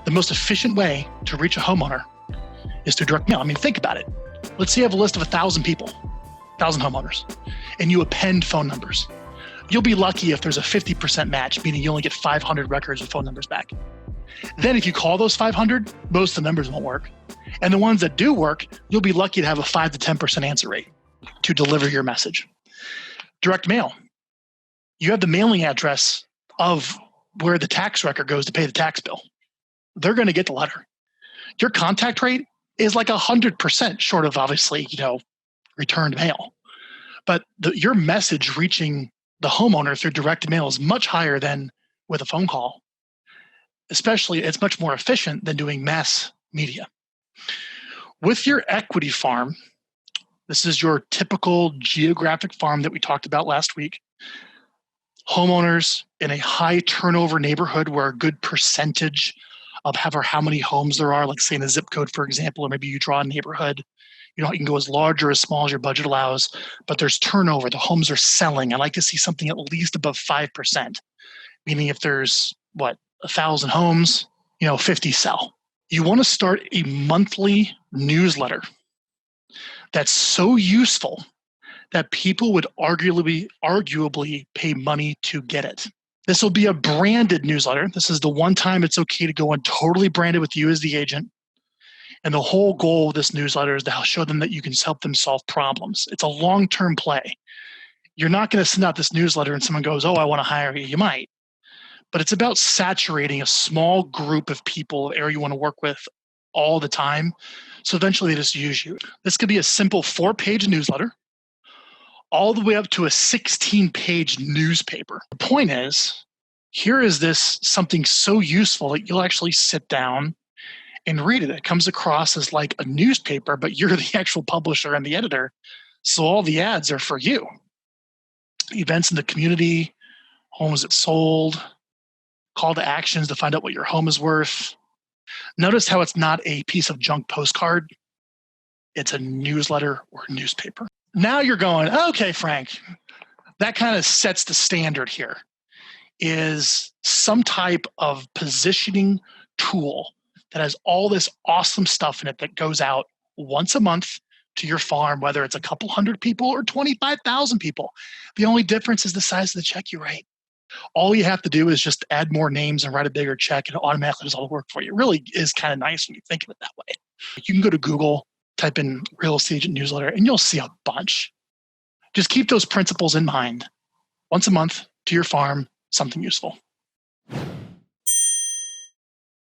The most efficient way to reach a homeowner is through direct mail. I mean, think about it. Let's say you have a list of 1,000 people, 1,000 homeowners, and you append phone numbers. You'll be lucky if there's a 50% match, meaning you only get 500 records of phone numbers back. Then if you call those 500, most of the numbers won't work. And the ones that do work, you'll be lucky to have a 5 to 10% answer rate to deliver your message. Direct mail. You have the mailing address of where the tax record goes to pay the tax bill. They're going to get the letter. Your contact rate is like 100% short of obviously, returned mail. But your message reaching the homeowner through direct mail is much higher than with a phone call. Especially, it's much more efficient than doing mass media. With your equity farm, this is your typical geographic farm that we talked about last week. Homeowners in a high turnover neighborhood where a good percentage of how many homes there are, like say in a zip code, for example, or maybe you draw a neighborhood. You can go as large or as small as your budget allows, but there's turnover. The homes are selling. I like to see something at least above 5%, meaning if there's 1,000 homes, 50 sell. You want to start a monthly newsletter that's so useful that people would arguably pay money to get it. This will be a branded newsletter. This is the one time it's okay to go on totally branded with you as the agent. And the whole goal of this newsletter is to show them that you can help them solve problems. It's a long-term play. You're not going to send out this newsletter and someone goes, "Oh, I want to hire you." You might. But it's about saturating a small group of people, area you want to work with all the time. So eventually they just use you. This could be a simple 4-page newsletter all the way up to a 16-page newspaper. The point is, here is this something so useful that you'll actually sit down and read it. It comes across as like a newspaper, but you're the actual publisher and the editor. So all the ads are for you. Events in the community, homes that sold, call to actions to find out what your home is worth. Notice how it's not a piece of junk postcard. It's a newsletter or a newspaper. Now you're going, okay, Frank, that kind of sets the standard here, is some type of positioning tool that has all this awesome stuff in it that goes out once a month to your farm, whether it's a couple hundred people or 25,000 people. The only difference is the size of the check you write. All you have to do is just add more names and write a bigger check, and it automatically does all the work for you. It really is kind of nice when you think of it that way. You can go to Google, type in real estate agent newsletter, and you'll see a bunch. Just keep those principles in mind. Once a month to your farm, something useful.